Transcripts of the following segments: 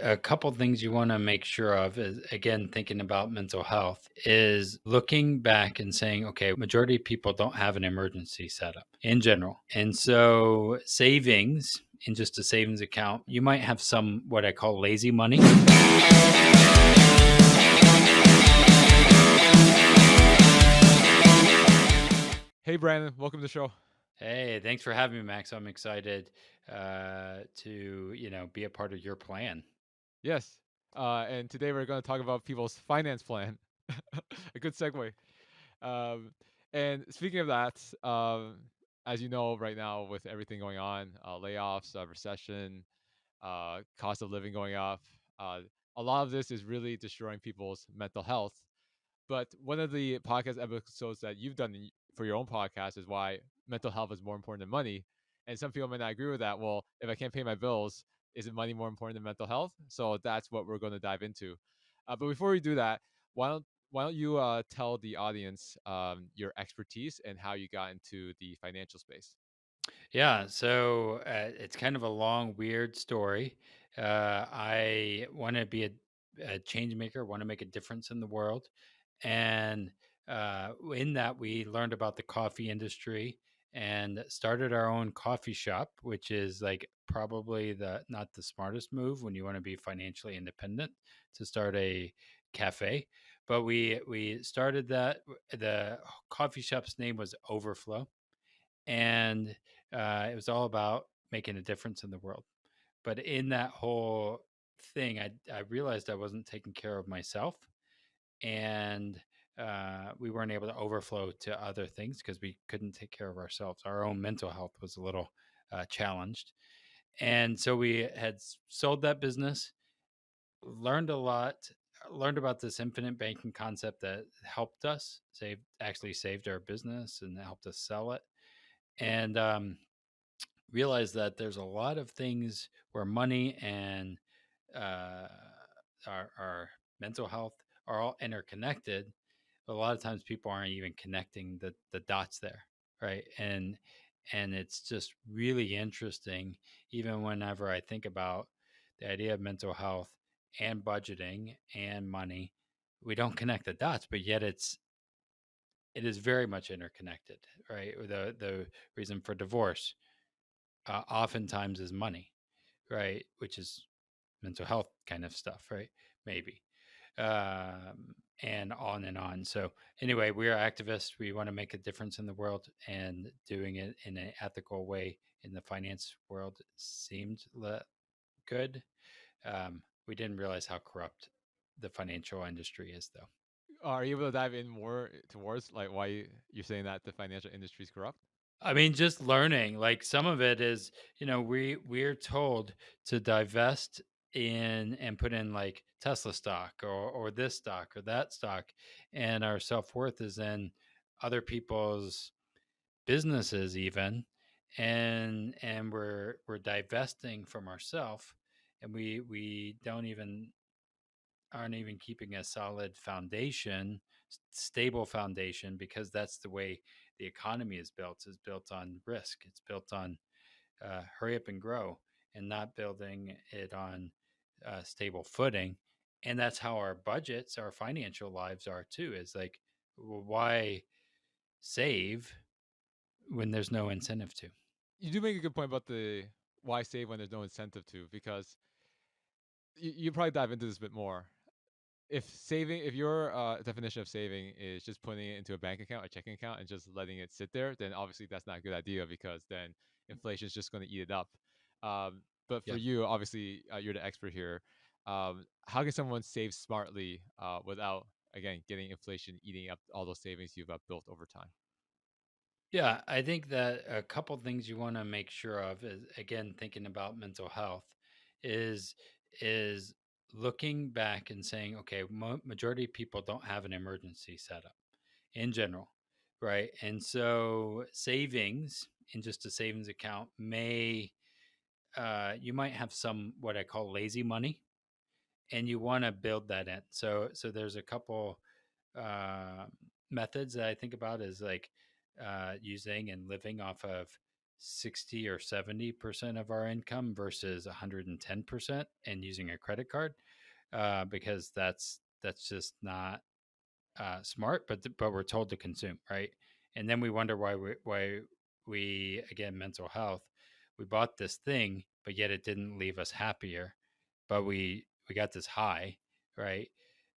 a couple things you want to make sure of is, again, thinking about mental health, is looking back and saying, okay, majority of people don't have an emergency setup in general. And so savings in just a savings account, you might have some what I call lazy money. Hey, Brandon, welcome to the show. Hey, thanks for having me, Max. I'm excited to be a part of your plan. Yes, and today we're going to talk about people's finance plan. A good segue. Um, and speaking of that, as you know, right now with everything going on, layoffs, recession, cost of living going up, uh, a lot of this is really destroying people's mental health. But one of the podcast episodes that you've done for your own podcast is why mental health is more important than money. And some people may not agree with that. Well, if I can't pay my bills, is it money more important than mental health? So that's what we're going to dive into. But before we do that, why don't you tell the audience your expertise and how you got into the financial space? Yeah, so it's kind of a long, weird story. I want to be a change maker, want to make a difference in the world. And in that, we learned about the coffee industry and started our own coffee shop, which is like probably the not the smartest move when you want to be financially independent to start a cafe. But we started that. The coffee shop's name was Overflow, and it was all about making a difference in the world. But in that whole thing, I realized I wasn't taking care of myself, and we weren't able to overflow to other things because we couldn't take care of ourselves. Our own mental health was a little challenged, and so we had sold that business, learned a lot, learned about this infinite banking concept that helped us saved our business and helped us sell it, and realize that there's a lot of things where money and uh, our mental health are all interconnected. But a lot of times people aren't even connecting the dots there, right? And it's just really interesting, even whenever I think about the idea of mental health and budgeting and money, we don't connect the dots, but yet it is very much interconnected, right? The reason for divorce oftentimes is money, right? Which is mental health kind of stuff, right? Maybe. And on and on. So, anyway, we are activists. We want to make a difference in the world, and doing it in an ethical way in the finance world seemed good. We didn't realize how corrupt the financial industry is, though. Are you able to dive in more towards like why you're saying that the financial industry is corrupt? I mean, just learning. Like some of it is, we're told to divest in and put in like Tesla stock or this stock or that stock, and our self worth is in other people's businesses even, and we're divesting from ourselves, and we don't even aren't even keeping a solid foundation, stable foundation, because that's the way the economy is built on risk. It's built on hurry up and grow, and not building it on stable footing. And that's how our budgets, our financial lives are too. Is like, well, why save when there's no incentive to? You do make a good point about the why save when there's no incentive to, because you probably dive into this a bit more. If your definition of saving is just putting it into a bank account, a checking account, and just letting it sit there, then obviously that's not a good idea because then inflation is just going to eat it up. But for Yep. you, obviously, you're the expert here. How can someone save smartly without, again, getting inflation eating up all those savings you've built over time? Yeah, I think that a couple things you want to make sure of is, again, thinking about mental health, is is looking back and saying, okay, majority of people don't have an emergency setup in general, right? And so savings in just a savings account may you might have some what I call lazy money, and you want to build that in. So there's a couple uh, methods that I think about is like using and living off of 60 or 70% of our income versus 110% and using a credit card, because that's just not smart, but we're told to consume, right? And then we wonder why we again, mental health. We bought this thing, but yet it didn't leave us happier, but we got this high, right?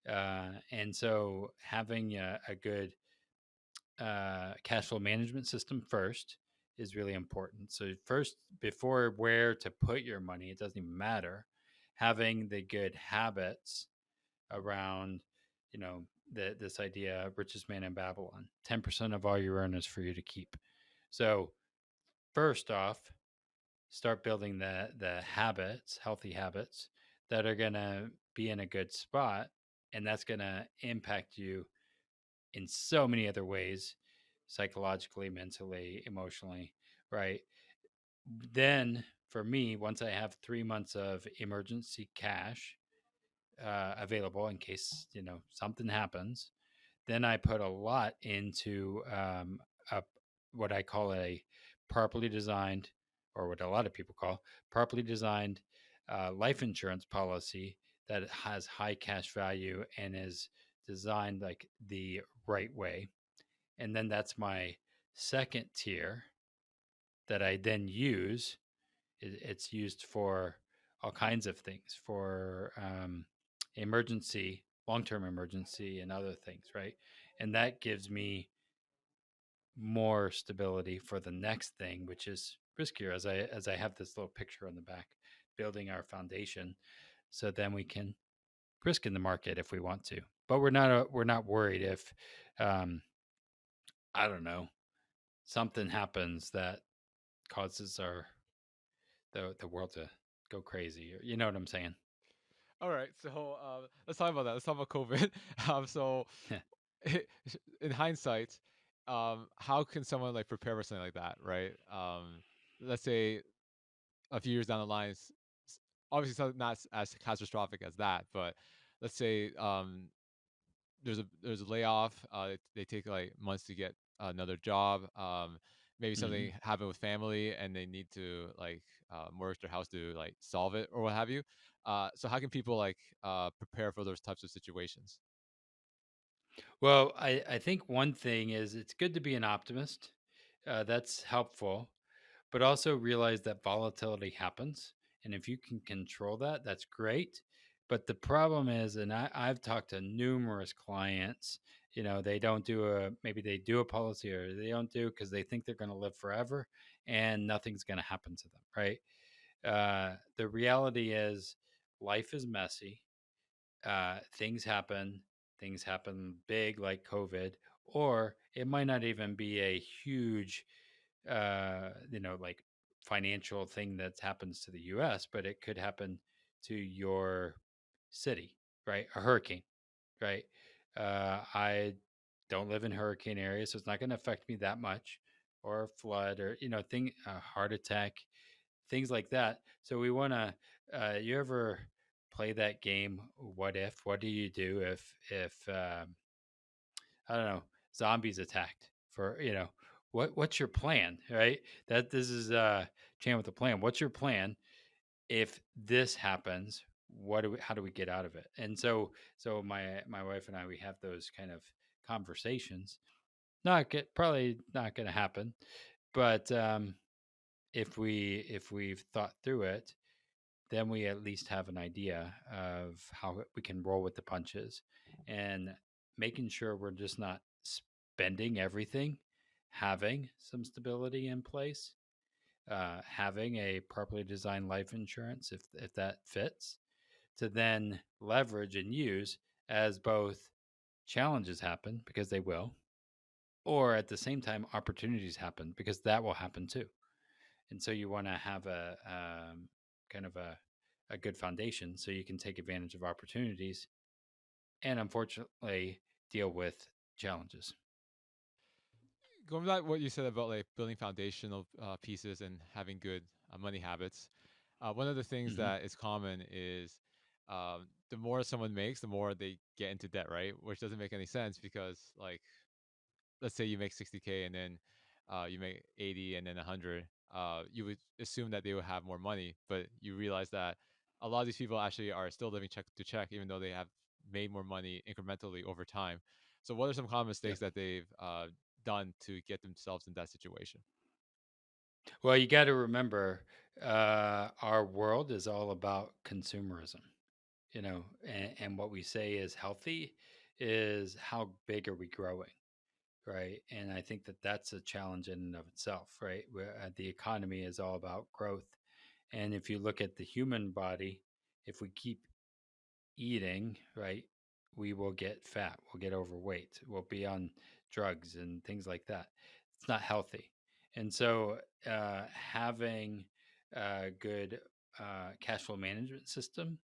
And so having a good cash flow management system first is really important. So first, before where to put your money, it doesn't even matter. Having the good habits around, you know, this idea, richest man in Babylon, 10% of all you earn is for you to keep. So first off, start building the habits, healthy habits that are gonna be in a good spot, and that's gonna impact you in so many other ways, psychologically, mentally, emotionally, right? Then for me, once I have 3 months of emergency cash available in case, something happens, then I put a lot into a, what I call a properly designed, or what a lot of people call properly designed life insurance policy that has high cash value and is designed like the right way. And then that's my second tier that I then use. It's used for all kinds of things, for emergency, long term emergency, and other things, right? And that gives me more stability for the next thing, which is riskier. As I have this little picture on the back, building our foundation, so then we can risk in the market if we want to. But we're not worried if, um, I don't know, something happens that causes the world to go crazy. You know what I'm saying? All right, so let's talk about that. Let's talk about COVID. So in hindsight, how can someone like prepare for something like that, right? Let's say a few years down the line, obviously not as catastrophic as that, but let's say there's a layoff. They take like months to get another job. Maybe Hmm. something happened with family and they need to like mortgage their house to like solve it or what have you. So how can people like prepare for those types of situations? Well, I think one thing is it's good to be an optimist. That's helpful, but also realize that volatility happens. And if you can control that, that's great. But the problem is, and I've talked to numerous clients, they don't do maybe they do a policy or they don't do because they think they're going to live forever and nothing's going to happen to them, right? The reality is life is messy. Things happen big like COVID, or it might not even be a huge, like financial thing that happens to the US, but it could happen to your city, right? A hurricane, right? I don't live in hurricane areas, so it's not going to affect me that much, or a flood, or, a heart attack, things like that. So we want to. You ever play that game? What if? What do you do if I don't know, zombies attacked? For what's your plan? Right. That this is Chan with a plan. What's your plan if this happens? How do we get out of it? And so my wife and I, we have those kind of conversations. Probably not going to happen, but if we've thought through it, then we at least have an idea of how we can roll with the punches, and making sure we're just not spending everything, having some stability in place, having a properly designed life insurance if that fits, to then leverage and use as both challenges happen, because they will, or at the same time opportunities happen, because that will happen too. And so you want to have a kind of a good foundation so you can take advantage of opportunities and, unfortunately, deal with challenges. Going back to what you said about like building foundational pieces and having good money habits, one of the things Hmm. that is common is the more someone makes, the more they get into debt, right? Which doesn't make any sense because like let's say you make 60K and then you make 80 and then 100. you would assume that they would have more money, but you realize that a lot of these people actually are still living check to check, even though they have made more money incrementally over time. So, what are some common Yep. mistakes that they've done to get themselves in that situation? Well, you got to remember, our world is all about consumerism, and what we say is healthy is how big are we growing, right? And I think that that's a challenge in and of itself, right? Where the economy is all about growth, and if you look at the human body, if we keep eating, right, we will get fat, we'll get overweight, we'll be on drugs and things like that. It's not healthy. And so, having a good cash flow management system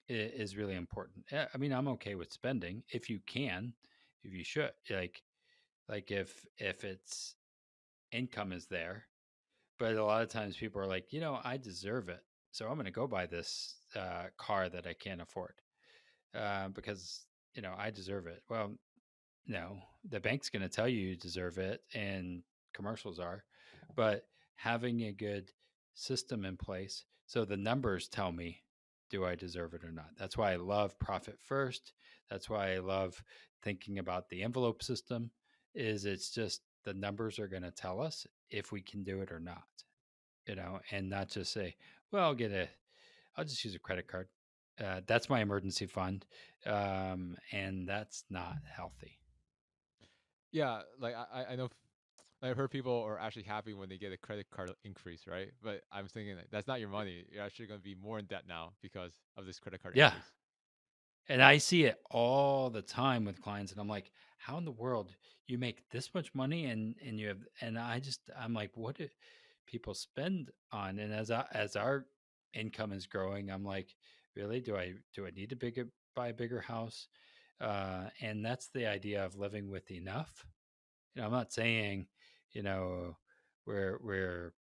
is really important. I mean, I'm okay with spending if you can, if you should, like if it's income is there. But a lot of times people are like, I deserve it, so I'm going to go buy this car that I can't afford, because I deserve it. Well, no, the bank's going to tell you deserve it, and commercials are, but having a good system in place so the numbers tell me, do I deserve it or not? That's why I love profit first. That's why I love thinking about the envelope system. Is it's just the numbers are going to tell us if we can do it or not, and not just say, well, I'll just use a credit card. That's my emergency fund, and that's not healthy. Yeah, like I know I've heard people are actually happy when they get a credit card increase, right? But I'm thinking like, that's not your money. You're actually going to be more in debt now because of this credit card Yeah, increase. and I see it all the time with clients, and I'm like, how in the world you make this much money, and you have, and I'm like, what do people spend on? And as our income is growing, I'm like, really, do I need to buy a bigger house? And that's the idea of living with enough. I'm not saying, you know, we're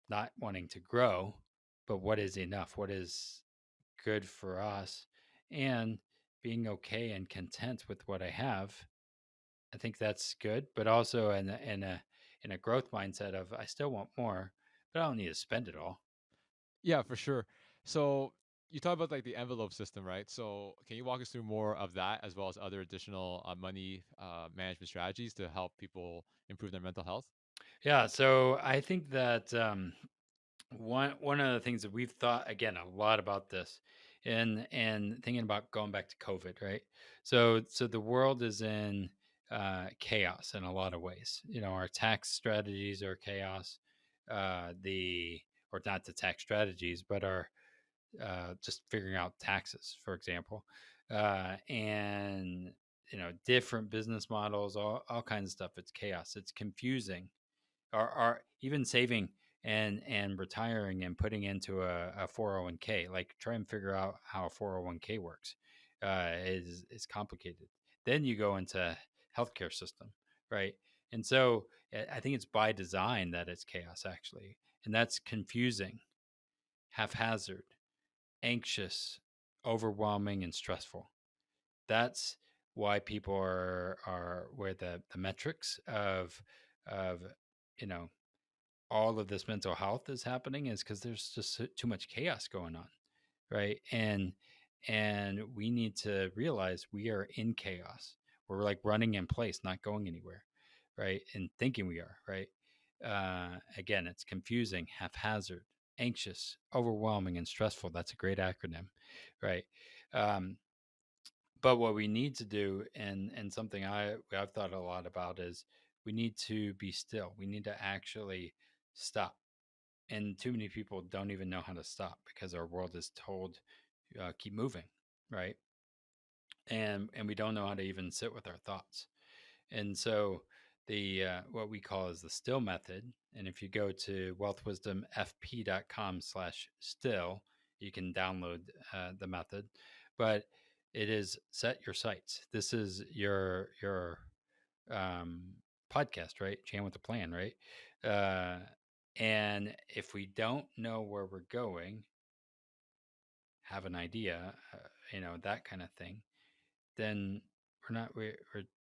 not wanting to grow, but what is enough? What is good for us? And being okay and content with what I have. I think that's good, but also in a growth mindset of I still want more, but I don't need to spend it all. Yeah, for sure. So you talk about like the envelope system, right? So can you walk us through more of that as well as other additional money management strategies to help people improve their mental health? Yeah, so I think that one of the things that we've thought again a lot about this, and thinking about going back to COVID, right? So the world is in chaos in a lot of ways. Our tax strategies are chaos. The or not the tax strategies, but our just figuring out taxes, for example, and different business models, all kinds of stuff. It's chaos. It's confusing, or even saving and retiring and putting into a 401k, like try and figure out how a 401k works, is complicated. Then you go into healthcare system, right? And so I think it's by design that it's chaos, actually, and that's confusing, haphazard, anxious, overwhelming, and stressful. That's why people are where the metrics of you know all of this mental health is happening is because there's just too much chaos going on, right? And we need to realize we are in chaos. We're like running in place, not going anywhere, right? And thinking we are, right? Again, it's confusing, haphazard, anxious, overwhelming, and stressful. That's a great acronym, right? um, but what we need to do, and something I've thought a lot about, is we need to be still. We need to actually stop, and too many people don't even know how to stop because our world is told, keep moving, right? And we don't know how to even sit with our thoughts. And so the what we call is the still method. And if you go to wealthwisdomfp.com/still, you can download the method. But it is set your sights. This is your um, podcast, right? Jam with the plan, right? Uh, and if we don't know where we're going, have an idea, that kind of thing, then we're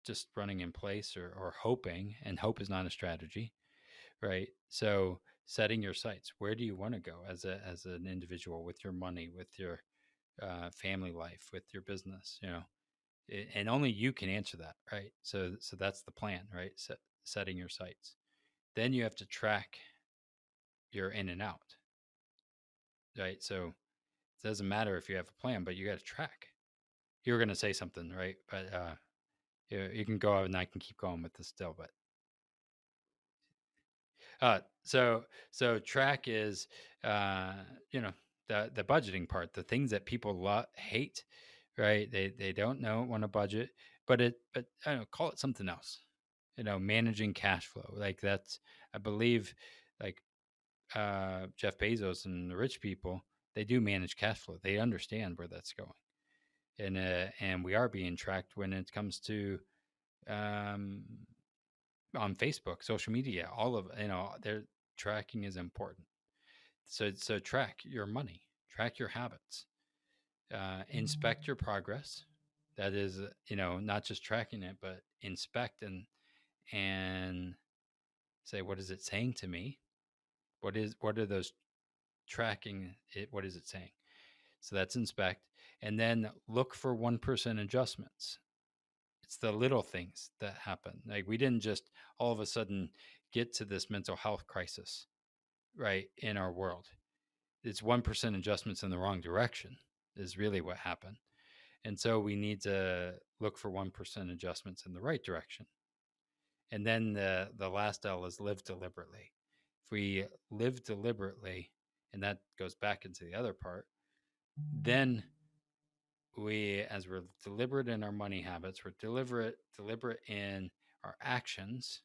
just running in place, or hoping, and hope is not a strategy, right? So setting your sights. Where do you want to go as an individual with your money, with your family life, with your business? And only you can answer that, right? So that's the plan, right? Setting your sights. Then you have to track your in and out, right? So it doesn't matter if you have a plan, but you got to track. You were going to say something, right? But you can go and I can keep going with this still. But so track is uh, you know the budgeting part, the things that people hate, right? They don't know want to budget, but I don't know, call it something else. Managing cash flow, like that's I believe like Jeff Bezos and the rich people, they do manage cash flow. They understand where that's going, and we are being tracked when it comes to um, on Facebook, social media, all of their tracking is important. So track your money, track your habits, inspect your progress. That is, not just tracking it, but inspect and say, what is it saying to me? What are those tracking it? What is it saying? So that's inspect, and then look for 1% adjustments. It's the little things that happen. Like we didn't just all of a sudden get to this mental health crisis, right, in our world. It's 1% adjustments in the wrong direction is really what happened. And so we need to look for 1% adjustments in the right direction. And then the last L is live deliberately. If we live deliberately, and that goes back into the other part, then as we're deliberate in our money habits, we're deliberate in our actions,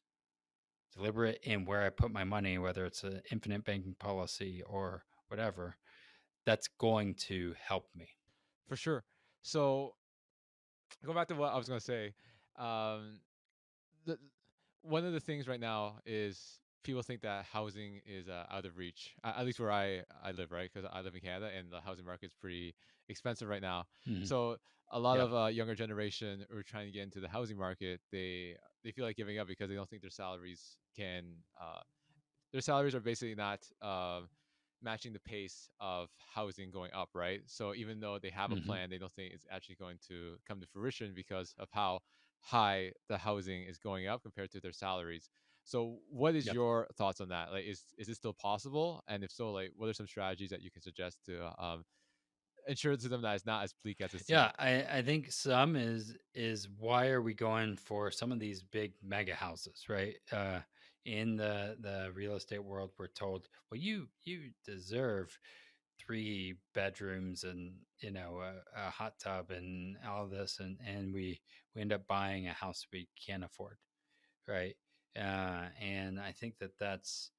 deliberate in where I put my money, whether it's an infinite banking policy or whatever, that's going to help me. For sure. So go back to what I was going to say. Um, the, one of the things right now is people think that housing is out of reach, at least where I live, right? Because I live in Canada and the housing market's pretty expensive right now. Mm-hmm. So a lot Yeah. of younger generation who are trying to get into the housing market, they feel like giving up because they don't think their salaries are basically not matching the pace of housing going up, right? So even though they have a Mm-hmm. plan, they don't think it's actually going to come to fruition because of how high the housing is going up compared to their salaries. So what is Yep. your thoughts on that? Like, is it still possible? And if so, like, what are some strategies that you can suggest to ensure to them that it's not as bleak as it seems? Yeah, I think some is why are we going for some of these big mega houses, right? In the real estate world, we're told, well, you deserve 3 bedrooms and a hot tub and all this, and we end up buying a house we can't afford, right? And I think that's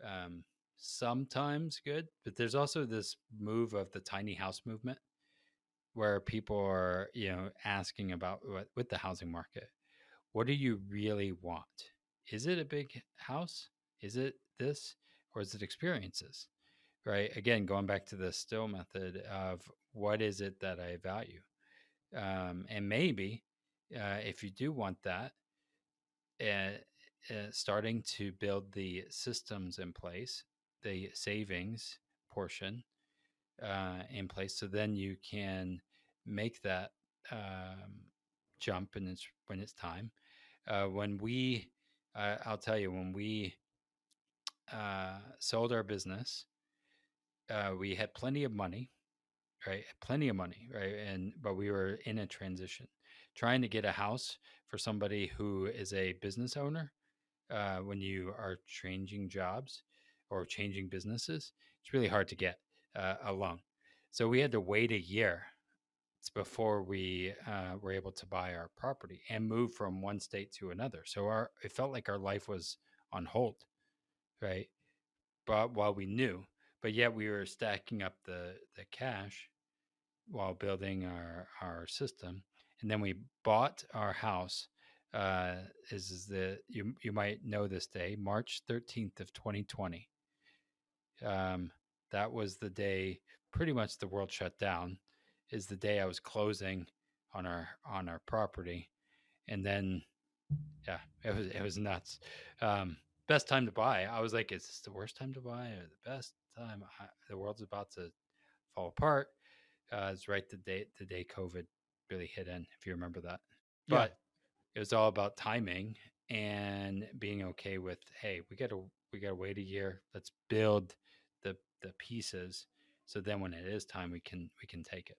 um, sometimes good, but there's also this move of the tiny house movement where people are asking about what with the housing market, what do you really want? Is it a big house? Is it this, or is it experiences? Right, again, going back to the still method of what is it that I value. And maybe if you do want that, uh, starting to build the systems in place, the savings portion in place, so then you can make that jump, and it's when it's time. I'll tell you, when we sold our business, we had plenty of money, right? Plenty of money, right? But we were in a transition, trying to get a house for somebody who is a business owner. When you are changing jobs or changing businesses, it's really hard to get a loan. So we had to wait a year before we were able to buy our property and move from one state to another. So it felt like our life was on hold, right? But while we knew, but yet we were stacking up the cash while building our system, and then we bought our house. Uh, is the you might know this day, March 13th of 2020. Um, that was the day pretty much the world shut down. Is the day I was closing on our property, and then yeah, it was nuts. best time to buy. I was like, is this the worst time to buy or the best time? The world's about to fall apart. It's right the day COVID really hit in, if you remember that. Yeah, But it was all about timing and being okay with, hey, we gotta wait a year. Let's build the pieces, so then when it is time, we can take it.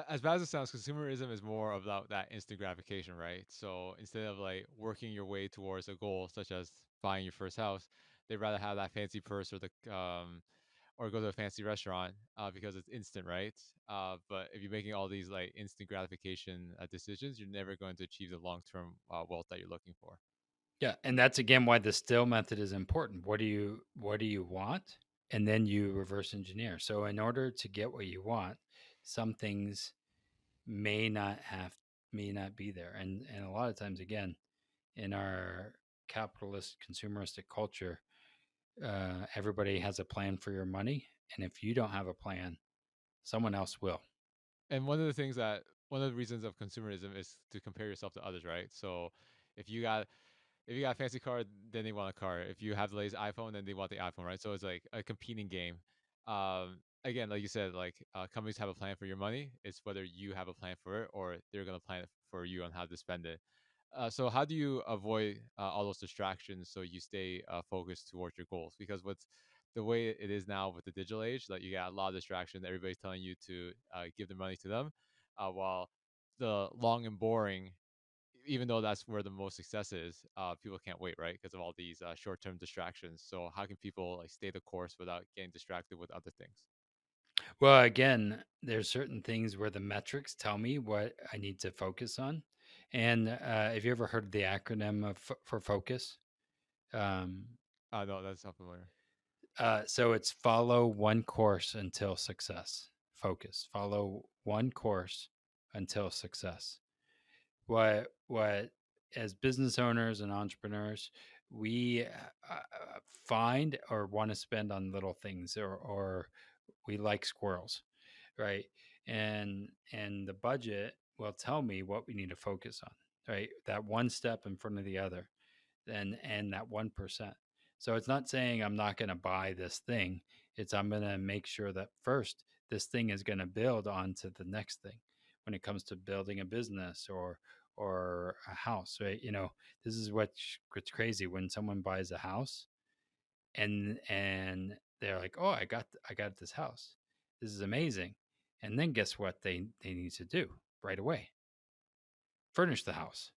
as bad as it sounds, consumerism is more about that instant gratification, right? So instead of like working your way towards a goal such as buying your first house, they'd rather have that fancy purse or go to a fancy restaurant because it's instant, right? But if you're making all these like instant gratification decisions, you're never going to achieve the long term wealth that you're looking for. Yeah, and that's again why the still method is important. What do you want? And then you reverse engineer. So in order to get what you want, some things may not have may not be there. And a lot of times again, in our capitalist consumeristic culture, everybody has a plan for your money, and if you don't have a plan, someone else will. And one of the reasons of consumerism is to compare yourself to others, right? So if you got if you got a fancy car, then they want a car. If you have the latest iPhone, then they want the iPhone, right? So it's like a competing game. Again, like you said, like companies have a plan for your money. It's whether you have a plan for it or they're gonna plan for you on how to spend it. So how do you avoid all those distractions so you stay focused towards your goals? Because with the way it is now with the digital age, like you got a lot of distraction. Everybody's telling you to give their money to them, while the long and boring, even though that's where the most success is, people can't wait, right? Because of all these short-term distractions. So how can people like stay the course without getting distracted with other things? Well, again, there's certain things where the metrics tell me what I need to focus on. And have you ever heard of the acronym for focus? Um, No, that's not familiar. so it's follow one course until success. Focus. Follow one course until success. What as business owners and entrepreneurs, we find or want to spend on little things, or we like squirrels, right? And the budget will tell me what we need to focus on, right? That one step in front of the other, and that 1%. So it's not saying I'm not going to buy this thing. It's I'm going to make sure that first this thing is going to build onto the next thing when it comes to building a business or a house, right? This is what's crazy when someone buys a house and they're like, "Oh, I got this house. This is amazing." And then guess what they need to do right away? Furnish the house,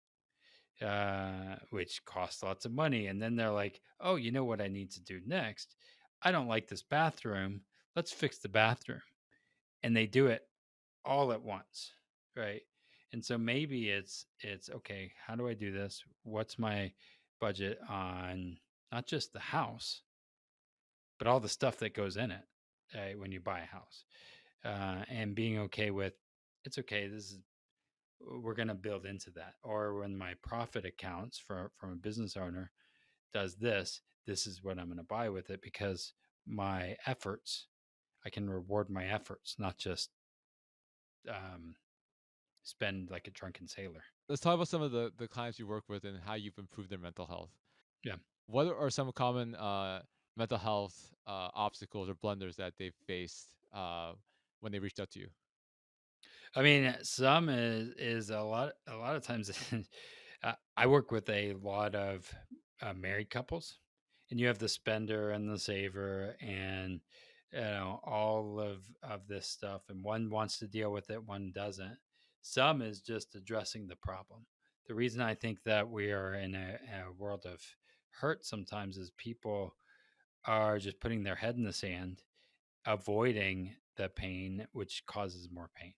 which costs lots of money. And then they're like, "Oh, you know what I need to do next? I don't like this bathroom. Let's fix the bathroom." And they do it all at once, right? And so maybe it's okay. How do I do this? What's my budget on not just the house, but all the stuff that goes in it, when you buy a house, and being okay with it's okay. This is we're going to build into that. Or when my profit accounts from a business owner does this, this is what I'm going to buy with it because my efforts, I can reward my efforts, not just um, spend like a drunken sailor. Let's talk about some of the clients you work with and how you've improved their mental health. Yeah. What are some common mental health obstacles or blunders that they've faced when they reached out to you? I mean, some is a lot of times. I work with a lot of married couples, and you have the spender and the saver, and all of this stuff, and one wants to deal with it, one doesn't. Some is just addressing the problem. The reason I think that we are in a world of hurt sometimes is people are just putting their head in the sand, avoiding the pain, which causes more pain.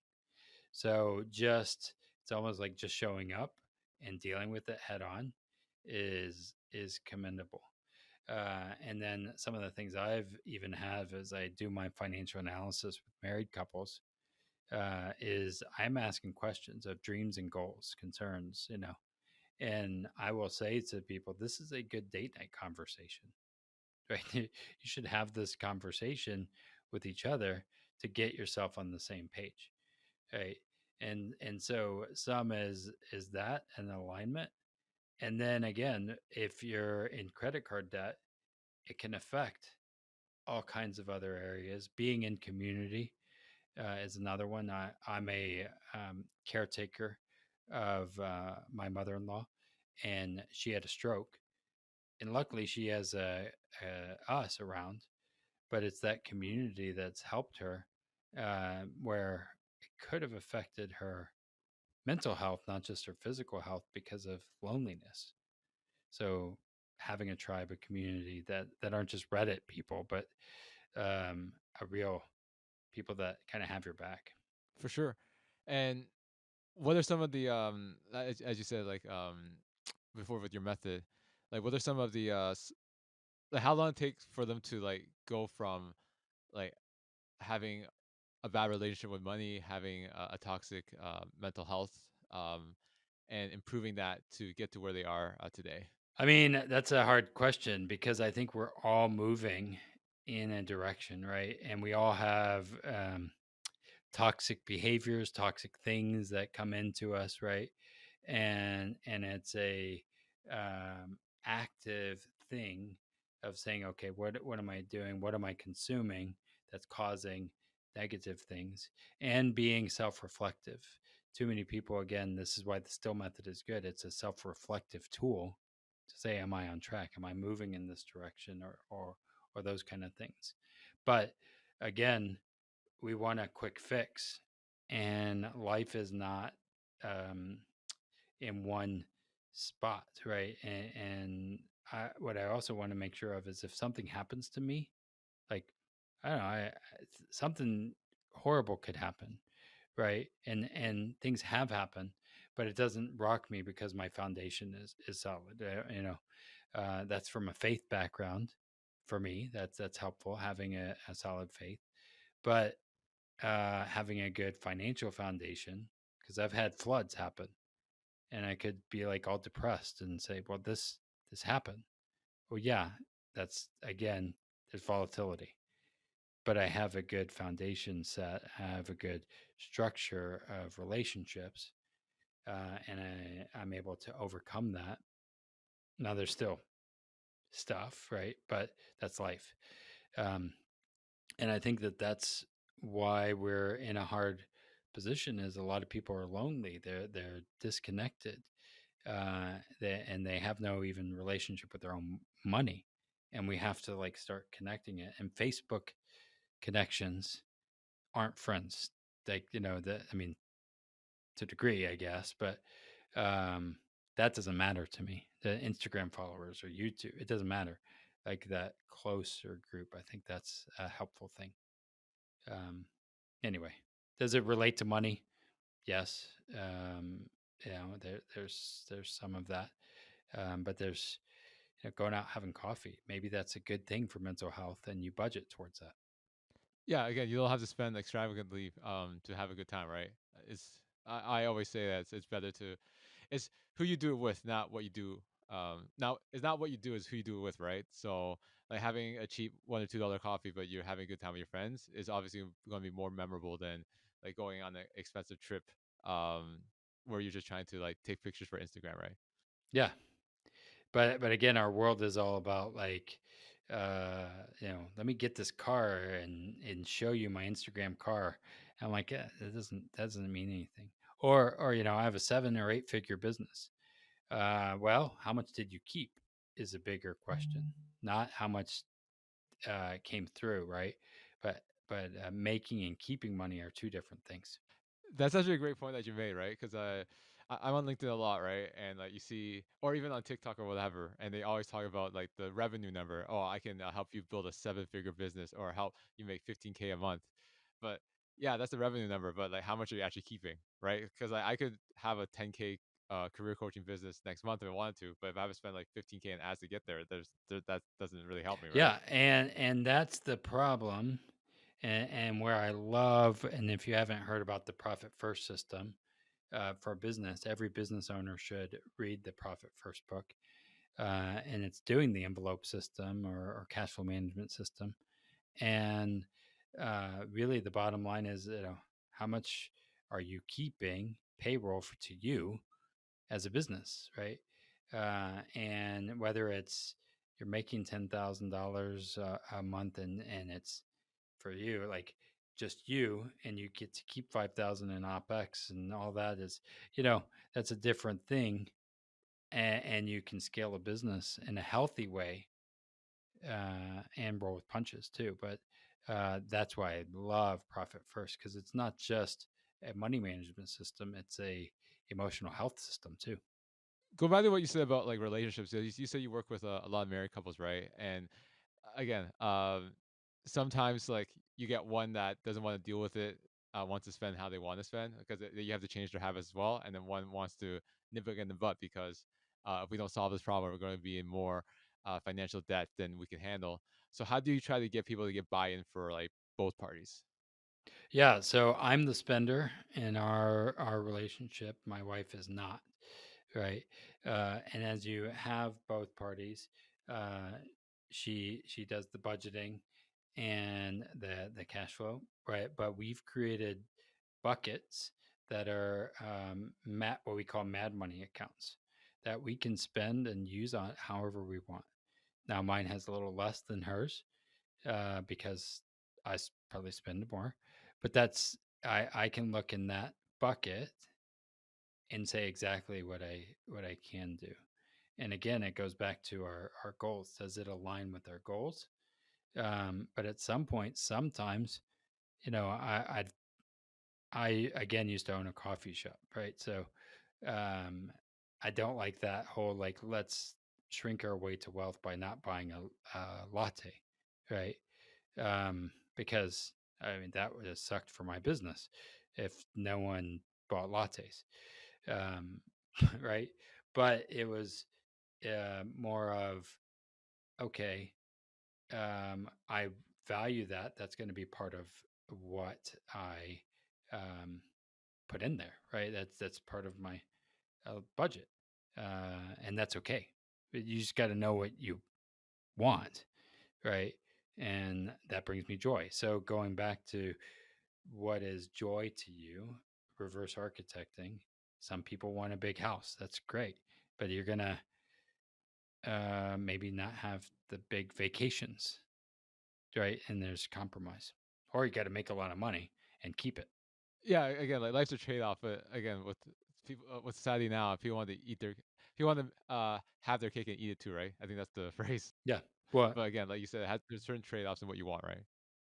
So just it's almost like just showing up and dealing with it head on is commendable. And then some of the things I've even have as I do my financial analysis with married couples, is I'm asking questions of dreams and goals, concerns, and I will say to people, this is a good date night conversation, right? You should have this conversation with each other to get yourself on the same page, right? And so some is that an alignment, And then again, if you're in credit card debt, it can affect all kinds of other areas. Being in community is another one. I'm a caretaker of my mother in law, and she had a stroke. And luckily, she has us around, but it's that community that's helped her, where it could have affected her mental health, not just her physical health, because of loneliness. So having a tribe, a community that aren't just Reddit people, but a real people that kind of have your back. For sure. And what are some of the as you said, like before with your method, like what are some of the like how long it takes for them to like go from like having a bad relationship with money, having a toxic mental health, um, and improving that to get to where they are today. I mean, that's a hard question because I think we're all moving in a direction, right? And we all have toxic behaviors, toxic things that come into us, right? And it's a active thing of saying, okay, what am I doing? What am I consuming that's causing negative things? And being self-reflective. Too many people, again, this is why the still method is good. It's a self-reflective tool to say, am I on track? Am I moving in this direction, or those kind of things? But again, we want a quick fix, and life is not um, in one spot, right? What I also want to make sure of is if something happens to me, like I don't know, something horrible could happen, right? And things have happened, but it doesn't rock me because my foundation is solid. That's from a faith background. For me, that's helpful having a solid faith, but having a good financial foundation, because I've had floods happen, and I could be like all depressed and say, "Well, this happened." Well, yeah, that's again, there's volatility, but I have a good foundation set. I have a good structure of relationships, and I'm able to overcome that. Now, there's still stuff, right? But that's life. Um, and I think that's why we're in a hard position. Is a lot of people are lonely. They're disconnected, and they have no even relationship with their own money. And we have to like start connecting it. And Facebook connections aren't friends. Like that. I mean, to a degree, I guess, but um, that doesn't matter to me. The Instagram followers or YouTube, it doesn't matter. Like that closer group, I think that's a helpful thing. Um, anyway, does it relate to money? Yes. There's some of that, but there's going out having coffee. Maybe that's a good thing for mental health, and you budget towards that. Yeah, again, you don't have to spend extravagantly to have a good time, right? It's I always say that it's better to it's who you do it with, not what you do. Now it's not what you do, is who you do it with, right? So like having a cheap $1 or $2 coffee, but you're having a good time with your friends is obviously going to be more memorable than like going on an expensive trip, um, where you're just trying to like take pictures for Instagram, right? Yeah, but again, our world is all about like, let me get this car and show you my Instagram car. I'm like, that doesn't mean anything. Or I have a 7 or 8 figure business. Well, how much did you keep is a bigger question, not how much came through, right? But making and keeping money are two different things. That's actually a great point that you made, right? Because I'm on LinkedIn a lot, right? And like you see, or even on TikTok or whatever, and they always talk about like the revenue number. Oh, I can help you build a 7 figure business, or help you make 15K a month. But yeah, that's the revenue number. But like, how much are you actually keeping, right? Because I could have a 10K career coaching business next month if I wanted to, but if I have to spend like 15K in ads to get there, that doesn't really help me, right? Yeah, and that's the problem, and where I love, and if you haven't heard about the profit first system for business, every business owner should read the profit first book, and it's doing the envelope system or cash flow management system, and really the bottom line is how much are you keeping payroll to you as a business, right? And whether it's you're making $10,000 a month, and it's for you, like just you, and you get to keep 5,000 in OpEx and all that is, you know, that's a different thing. And you can scale a business in a healthy way, and roll with punches too. But that's why I love Profit First, because it's not just a money management system; it's a emotional health system too. Go back to what you said about like relationships. You said you work with a lot of married couples, right? And again, sometimes like you get one that doesn't want to deal with it, wants to spend how they want to spend because you have to change their habits as well, and then one wants to nip it in the butt because if we don't solve this problem, we're going to be in more financial debt than we can handle. So how do you try to get people to get buy-in for like both parties? Yeah, so I'm the spender in our relationship. My wife is not, right? And as you have both parties, uh, she does the budgeting and the cash flow, right? But we've created buckets that are what we call mad money accounts that we can spend and use on however we want. Now mine has a little less than hers, because probably spend more, but I can look in that bucket and say exactly what I can do. And again, it goes back to our goals. Does it align with our goals? But at some point, sometimes, you know, I again used to own a coffee shop, right? So um, I don't like that whole like let's shrink our way to wealth by not buying a latte, right? Because I mean that would have sucked for my business if no one bought lattes, um, right? But it was more of okay, I value that. That's going to be part of what I um, put in there, right? That's part of my budget, and that's okay. But you just got to know what you want, right? And that brings me joy. So going back to what is joy to you, reverse architecting. Some people want a big house. That's great, but you're gonna maybe not have the big vacations, right? And there's compromise, or you got to make a lot of money and keep it. Yeah, again, like life's a trade-off, but again, with people, with society now, if people want to eat their, if you want to have their cake and eat it too, right? I think that's the phrase. Yeah. Well, But again, like you said, there's certain trade-offs in what you want, right?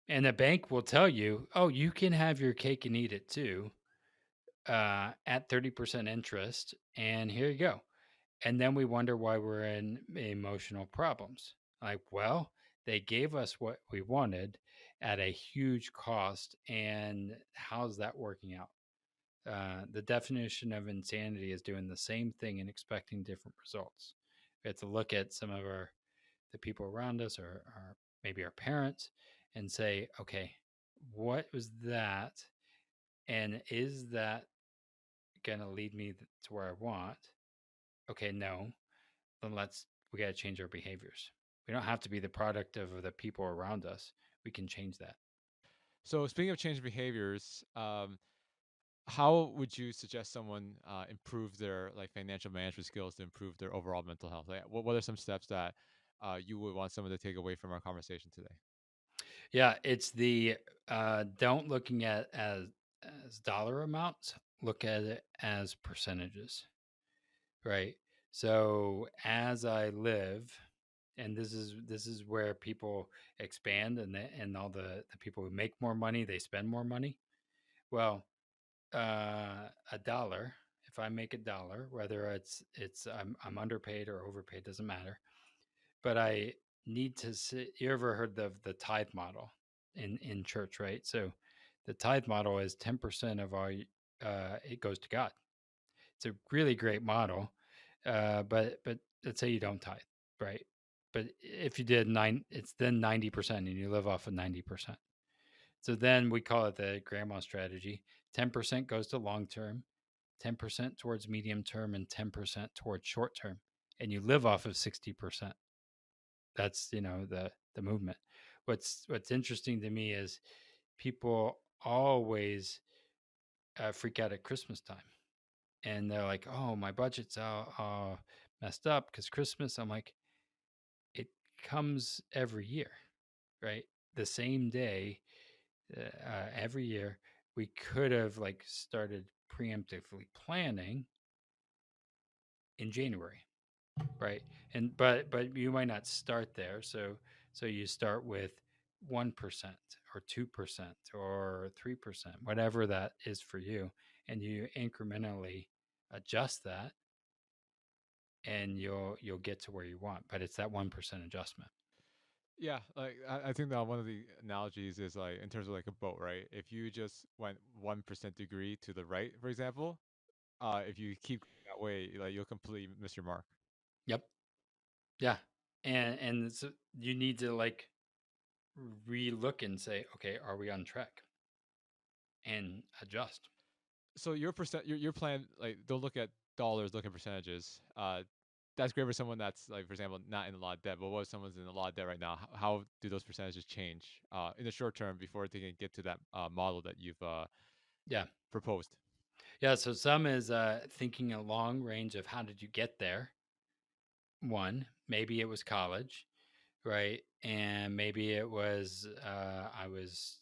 and the bank will tell you, oh, you can have your cake and eat it too, at 30% interest, and here you go. And then we wonder why we're in emotional problems. Like, well, they gave us what we wanted at a huge cost. And how's that working out? The definition of insanity is doing the same thing and expecting different results. We have to look at some of the people around us, or maybe our parents, and say, okay, what was that? And is that going to lead me to where I want? Okay, no, then we got to change our behaviors. We don't have to be the product of the people around us. We can change that. So speaking of change behaviors, how would you suggest someone improve their like financial management skills to improve their overall mental health? Like, what are some steps that you would want someone to take away from our conversation today? Yeah, it's the don't looking at as dollar amounts. Look at it as percentages, right? So as I live, and this is where people expand, and all the people who make more money, they spend more money. Well, a dollar. If I make a dollar, whether I'm underpaid or overpaid, doesn't matter. But I need to see. You ever heard of the tithe model in church, right? So the tithe model is 10% of all. It goes to God. It's a really great model. But let's say you don't tithe, right? But if you did it's then 90%, and you live off of 90%. So then we call it the grandma strategy. 10% goes to long term, 10% towards medium term, and 10% towards short term. And you live off of 60%. That's, the movement. What's interesting to me is people always freak out at Christmas time, and they're like, "Oh, my budget's out. messed up because Christmas, I'm like, it comes every year, right? The same day, every year. We could have like started preemptively planning in January, right? And but you might not start there, so you start with 1% or 2% or 3%, whatever that is for you, and you incrementally adjust that, and you'll get to where you want. But it's that 1% adjustment. Yeah, like I think that one of the analogies is like in terms of like a boat, right? If you just went 1% degree to the right, for example, if you keep going that way, like you'll completely miss your mark. Yep. Yeah. And so you need to like relook and say, okay, are we on track? And adjust. So your plan, like don't look at dollars, look at percentages. That's great for someone that's like, for example, not in a lot of debt. But what if someone's in a lot of debt right now? How do those percentages change in the short term before they can get to that model that you've Yeah. proposed? Yeah. So some is thinking a long range of how did you get there? One, maybe it was college, right? And maybe it was I was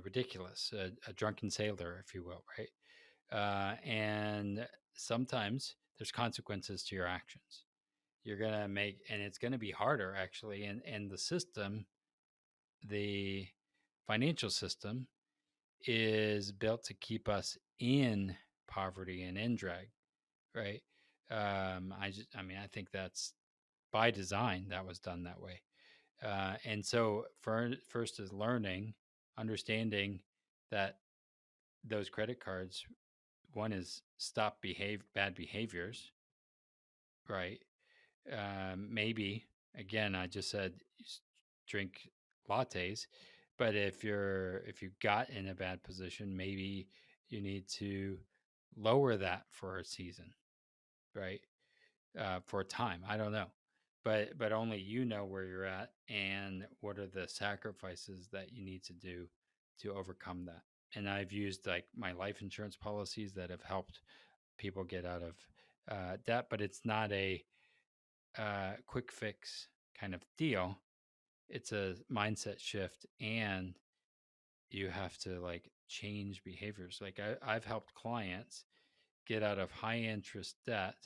ridiculous, a drunken sailor, if you will, right? And sometimes there's consequences to your actions. You're gonna make, and it's gonna be harder actually. And the system, the financial system, is built to keep us in poverty and in drag, right? I mean, I think that's by design. That was done that way. And so, first is learning, understanding that those credit cards. One is stop bad behaviors, right? Maybe again, I just said drink lattes, but if you got in a bad position, maybe you need to lower that for a season, right? For a time, I don't know, but only you know where you're at and what are the sacrifices that you need to do to overcome that. And I've used like my life insurance policies that have helped people get out of debt, but it's not a quick fix kind of deal. It's a mindset shift, and you have to like change behaviors. Like I've helped clients get out of high interest debt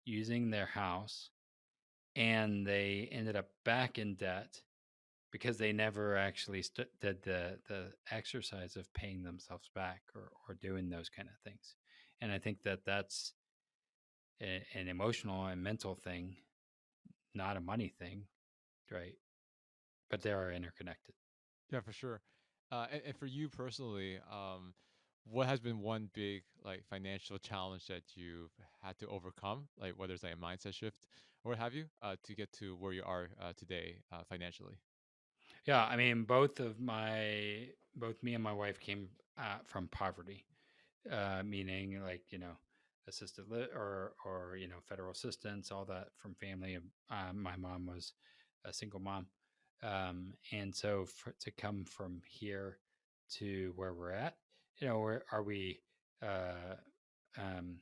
using their house, and they ended up back in debt because they never actually did the exercise of paying themselves back or doing those kind of things. And I think that that's an emotional and mental thing, not a money thing, right? But they are interconnected. Yeah, for sure. And for you personally, what has been one big like financial challenge that you've had to overcome, like whether it's like a mindset shift or what have you, to get to where you are today financially? Yeah, I mean, both me and my wife came from poverty, meaning like or federal assistance, all that from family. My mom was a single mom, and so to come from here to where we're at, are we uh, um,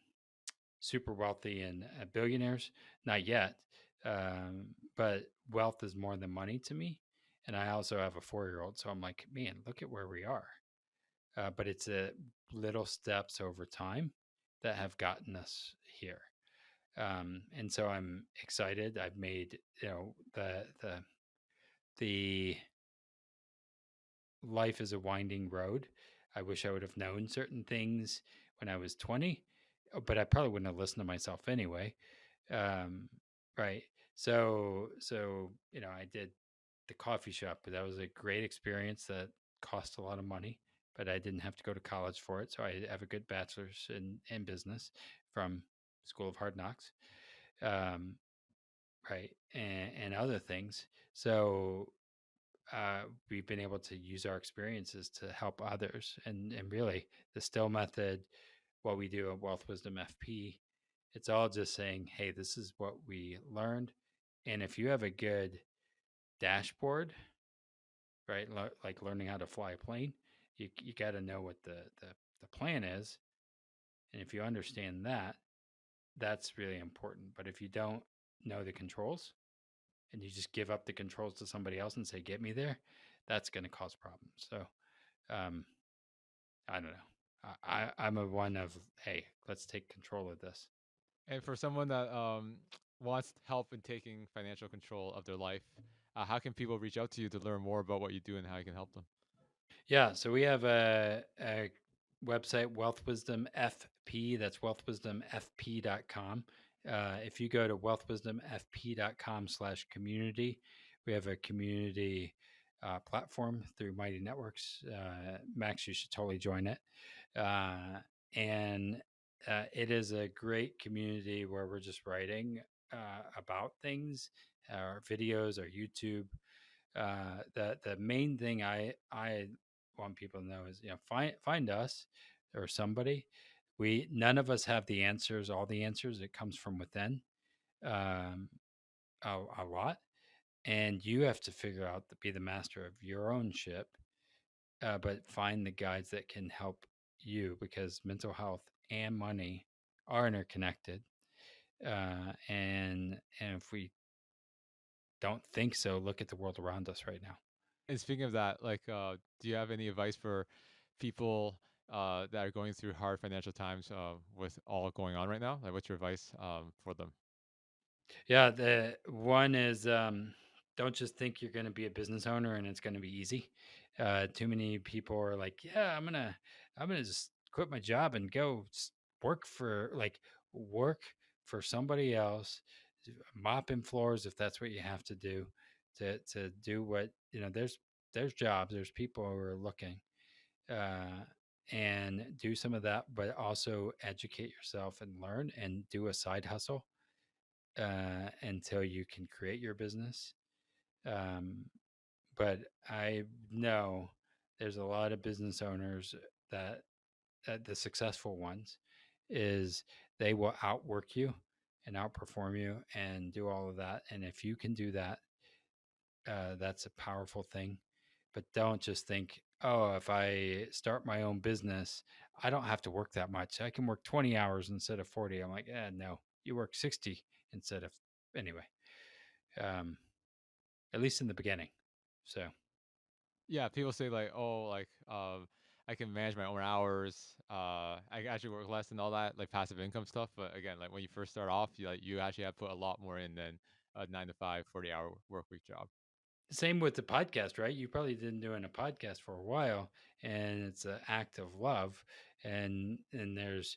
super wealthy and billionaires? Not yet, but wealth is more than money to me. And I also have a 4-year-old, so I'm like, man, look at where we are. But it's a little steps over time that have gotten us here. And so I'm excited. I've made the life is a winding road. I wish I would have known certain things when I was 20, but I probably wouldn't have listened to myself anyway. Um, right. So I did the coffee shop, but that was a great experience that cost a lot of money, but I didn't have to go to college for it. So I have a good bachelor's in business from School of Hard Knocks. Um, right. And other things. So we've been able to use our experiences to help others. And really, the Still method, what we do at Wealth Wisdom FP, it's all just saying, hey, this is what we learned. And if you have a good dashboard, right, like learning how to fly a plane, you got to know what the plan is. And if you understand that, that's really important. But if you don't know the controls and you just give up the controls to somebody else and say, get me there, that's going to cause problems. So, um, I don't know. I'm a one of, hey, let's take control of this. And for someone that wants help in taking financial control of their life, how can people reach out to you to learn more about what you do and how you can help them? Yeah, so we have a website, Wealth Wisdom FP. That's wealthwisdomfp.com. If you go to wealthwisdomfp.com/community, we have a community platform through Mighty Networks. Max, you should totally join it. And it is a great community where we're just writing about things, our videos, our YouTube. The main thing I want people to know is, find us or somebody. We None of us have the answers, all the answers. It comes from within, um, a lot, and you have to figure out to be the master of your own ship. But find the guides that can help you, because mental health and money are interconnected. And if we don't think so, look at the world around us right now. And speaking of that, like, do you have any advice for people that are going through hard financial times with all going on right now? Like, what's your advice for them? Yeah, the one is, don't just think you're going to be a business owner and it's going to be easy. Too many people are like, yeah, I'm gonna just quit my job and go work for somebody else, mopping floors if that's what you have to do, to do what there's jobs, there's people who are looking, uh, and do some of that, but also educate yourself and learn and do a side hustle until you can create your business. Um, but I know there's a lot of business owners that, the successful ones, is they will outwork you and outperform you and do all of that. And if you can do that, that's a powerful thing. But don't just think, oh, if I start my own business, I don't have to work that much. I can work 20 hours instead of 40. I'm like, no, you work 60 instead of, anyway, um, at least in the beginning. So, Yeah, people say like, oh, like, I can manage my own hours. I can actually work less and all that, like passive income stuff. But again, like when you first start off, you actually have to put a lot more in than a 9 to 5, 40 hour work week job. same with the podcast, right? You probably been doing a podcast for a while, and it's an act of love. And there's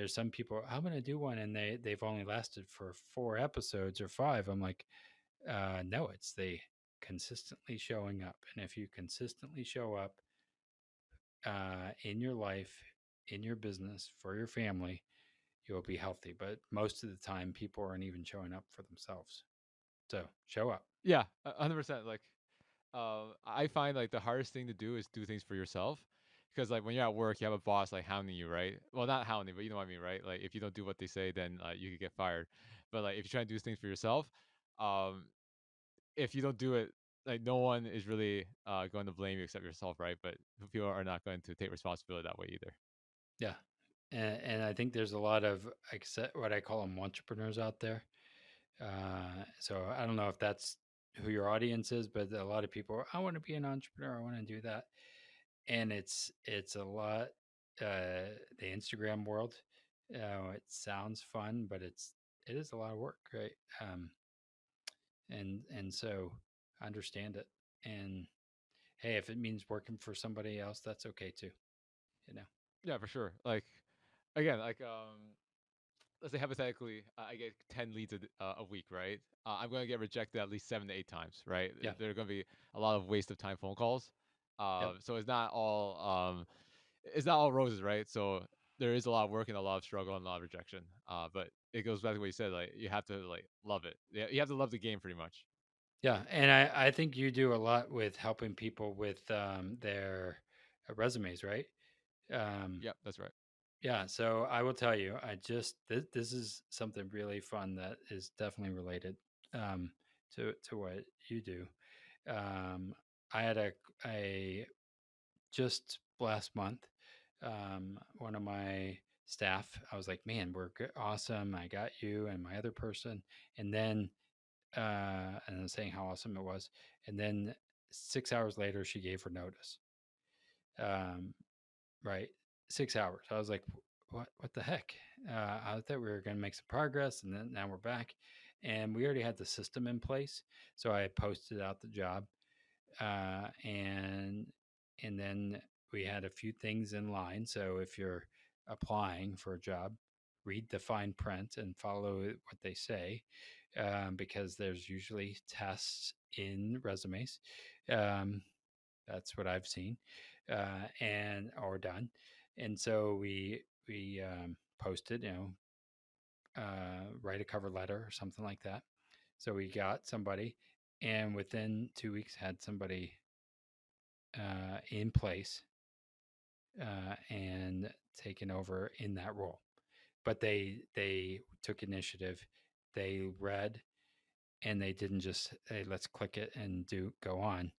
some people, I'm going to do one, and they've only lasted for 4 episodes or five. I'm like, no, it's the consistently showing up. And if you consistently show up in your life, in your business, for your family, you'll be healthy. But most of the time, people aren't even showing up for themselves. So show up. Yeah, 100%. Like, I find like the hardest thing to do is do things for yourself, because like when you're at work, you have a boss like hounding you, right? Well, not hounding, but you know what I mean, right? Like if you don't do what they say, then you could get fired. But like if you try to do things for yourself, um, if you don't do it, like no one is really going to blame you except yourself, right? But people are not going to take responsibility that way either. Yeah. And I think there's a lot of, what I call them, entrepreneurs out there. So I don't know if that's who your audience is, but a lot of people, I want to be an entrepreneur. I want to do that. And it's a lot, the Instagram world. It sounds fun, but it is a lot of work, right? And so understand it. And hey, if it means working for somebody else, that's okay too. You know. Yeah, for sure. Like again, like let's say hypothetically, I get 10 leads a week, right? I'm going to get rejected at least 7 to 8 times, right? Yeah. There are going to be a lot of waste of time phone calls. Yep. So it's not all roses, right? So there is a lot of work and a lot of struggle and a lot of rejection. But it goes back to what you said, like you have to like love it. Yeah, you have to love the game pretty much. Yeah, and I think you do a lot with helping people with their resumes, right? Um, Yep, that's right. yeah, so I will tell you, this is something really fun that is definitely related um, to what you do. Um, I had a just last month, one of my staff. I was like, man, we're good, awesome. I got you and my other person. And then, and I was saying how awesome it was. And then 6 hours later, she gave her notice. Um, right, 6 hours. I was like, what the heck? I thought we were going to make some progress, and then now we're back, and we already had the system in place. So I posted out the job, uh, and and then we had a few things in line. So if you're applying for a job, read the fine print and follow what they say, because there's usually tests in resumes. Um, that's what I've seen, and or done. And so we posted, write a cover letter or something like that. So we got somebody, and within 2 weeks had somebody in place, and taken over in that role. But they took initiative. They read, and they didn't just, hey, let's click it and do go on,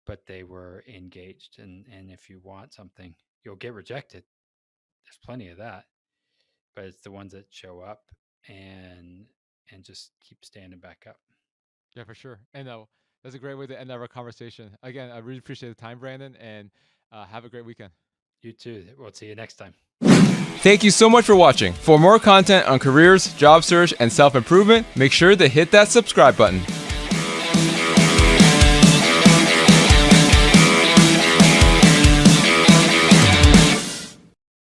but they were engaged. And if you want something, you'll get rejected. There's plenty of that, but it's the ones that show up and and just keep standing back up. Yeah, for sure. And that's a great way to end our conversation. Again, I really appreciate the time, Brandon, and have a great weekend. You too. We'll see you next time. Thank you so much for watching. For more content on careers, job search, and self improvement, make sure to hit that subscribe button.